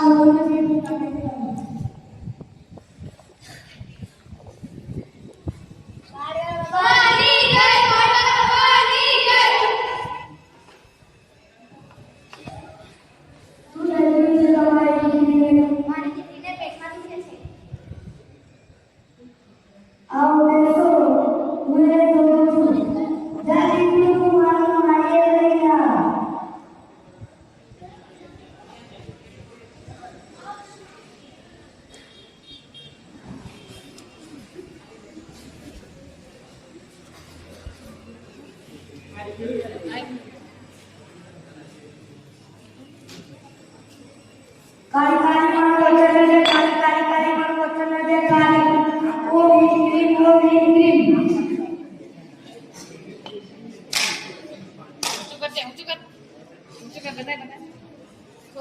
Phone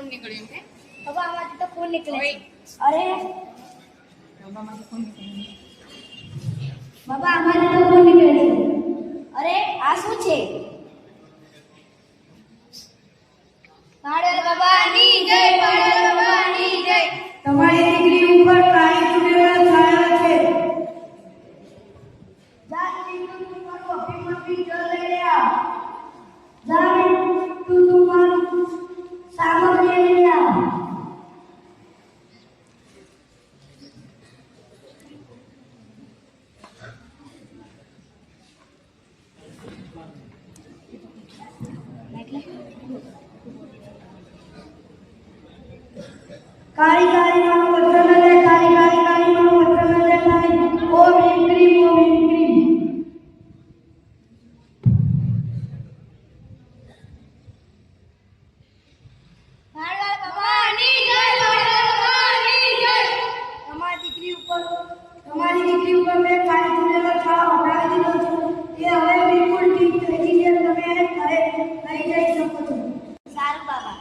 निकळ्યો છે હવે આમાંથી તો ફોન નીકળે છે અરે બાબામાંથી ફોન નીકળ્યો બાબા આમાંથી તો ફોન નીકળે છે અરે આ શું છે પાડલ બાબાની જય પાડલ બાબાની જય તમારી દીકરી ઉપર કાળી ચૂડેલા છાયા છે જા દીકરી તું મારું અભિમતી જલ લઈ લ્યા જા તું મારું સામગ્રી લઈ લ્યા કાળી કાળી મારું વચન લે કાળી કાળી કાળી મારું વચન લે કાળી ઓમ ह्रीं क्रीं ઓમ ह्रीं क्रीं પાડલ બાબાની જય પાડલ બાબાની જય તમારી દીકરી ઉપર મેં કાળી ચૂડેલો છાપ હટાવી દીધો છે એ હવે બિલકુલ ઠીક થઈ ગઈ છે તમે એને ઘરે લઈ જઈ શકો છો સારું બાબા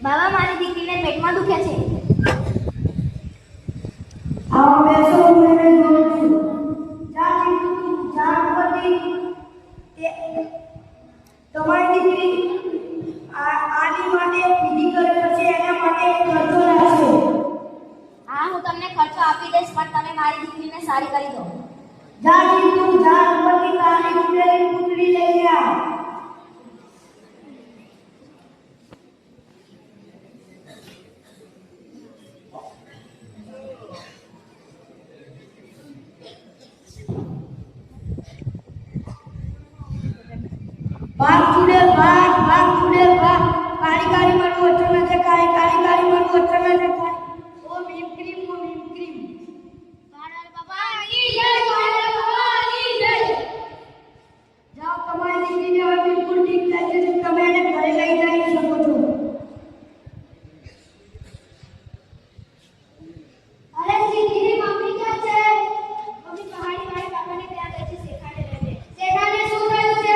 બાબા મારી દીકરીને પેટમાં દુખે છે આવો બેસો હું એને જોઉં છું જા દીકરી તું જા ઉપરથી તમારી દીકરી આની માટે વિધિ કરે છે એના માટે ખર્ચો લાગશે હા હું તમને ખર્ચો આપી દઈશ પણ તમે મારી દીકરીને સારી કરી દો જા દીકરી તું જા ઉપરથી કાળી ચૂડેલી પૂતળી લઈ જા ભાગ ચૂડેલ ભાગ ચૂડેલ ભાગ કાળી કાળી મારું વચન છે કાળી કાળી કાળી મારું વચન છે ઓમ ह्रीं क्रीं ઓમ ह्रीं क्रीं પાડલ બાબાની જય પાડલ બાબાની જય જાઓ તમારી દીકરીને હવે બિલકુલ ઠીક થઈ જશે તમે એને ઘરે લઈ જઈ શકો છો અરે દીકરી મમ્મી ક્યાં છે મમ્મી પહાડી વાળા બાબાને ત્યાં ગઈ છે શેખાને લઈને શેખાને શું થયું છે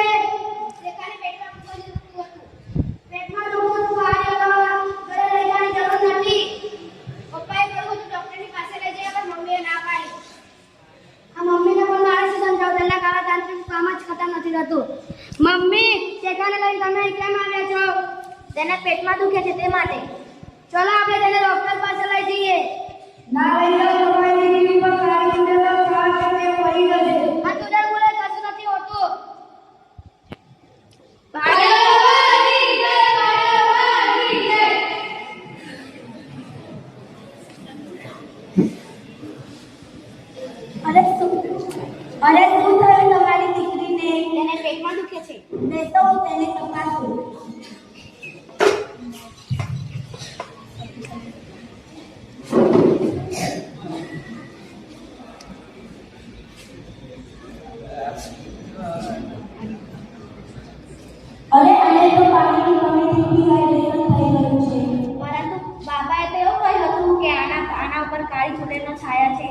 શેખાને પેટમાં દુખતું હતું પેટમાં દુખતું આજે ઘરે લઈ જવાની જરૂર નથી પપ્પાએ કહ્યું તું ડોક્ટરની પાસે લઈ જઈએ પણ મમ્મીએ ના પાડી આ મમ્મીને પણ મારે શું સમજાવું તેના કાળા તાંત્રિક કામ જ ખતમ નથી થતું મમ્મી શેખાને લઈને તમે કેમ આવ્યા છો તેને પેટમાં દુખે છે તે માટે ચલો આપણે તેને ડોક્ટર પાસે લઈ જઈએ ના લઈ જાઓ તમારી દીકરી ઉપર કાળી ચૂડેલો છાપ છે તે પડી જશે આ ચૂડેલ બોલે કશું નથી હોતું પાડલ બાબાની જય પાડલ બાબાની જય અરે શું થયું તમારી દીકરીને તેને પેટમાં દુખે છે બેસો હું તેને તપાસું અરે આને તો પાણીની કમીથી ડિહાઇડ્રેશન થઈ ગયું છે પરંતુ બાબાએ તો એવું કહ્યું હતું કે આના ઉપર કાળી ચૂડેલનો છાયા છે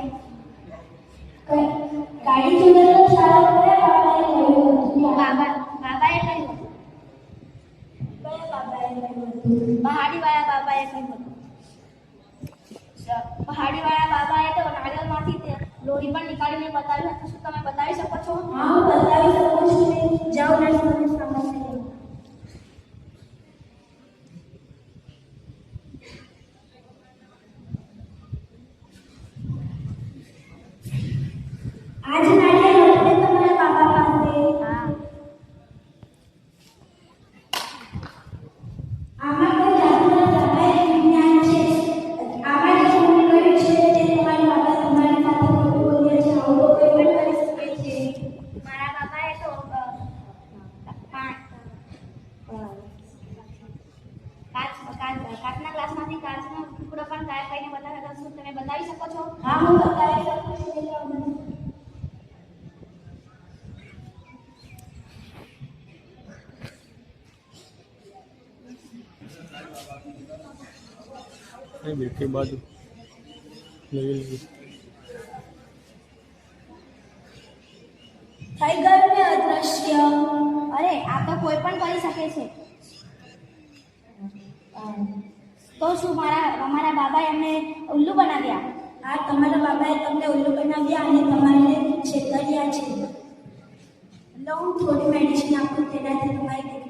કાળી ચૂડેલો છાપ કરે બાબાએ કહ્યું હતું બાબાએ કહ્યું હતું કયા બાબાએ કહ્યું હતું પહાડી વાળા બાબાએ કહ્યું હતું પહાડીવાળા બાબાએ તો નારિયેળમાંથી લોહી પણ નીકાળીને બતાવ્યું હતું. શું તમે બતાવી શકો છો? હા, હું બતાવી શકું છું. જાઓ ને મને સમજશે. આજ નારિયેળ એટલે તમારા બાબા પાસે. હા. આમાં કોઈ જાદુના પ્રકારે વિજ્ઞાન છે. આમાં જે ભૂલ કરી છે તે તમારા બાબા તમારી સાથે ખોટું બોલ્યા છે. આવું તો કોઈ પણ કરી શકે છે. મારા બાબાએ તો કાચના ગ્લાસમાંથી કાચનો ટુકડો પણ ગાયબ કરીને બતાવ્યો હતો. શું તમે બતાવી શકો છો? હા, હું બતાવી શકું છું. બેઠી બાજુ લઈ થઈ ગયું ને અદ્રશ્ય. અરે આ તો કોઈ પણ કરી શકે છે. તો શું અમારા બાબાએ અમને ઉલ્લુ બનાવ્યા? આ તમારા બાબાએ તમને ઉલ્લુ બનાવ્યા અને તમારે છેતર્યા છે. લો, હું થોડી મેડિસિન આપું, તેનાથી તમારી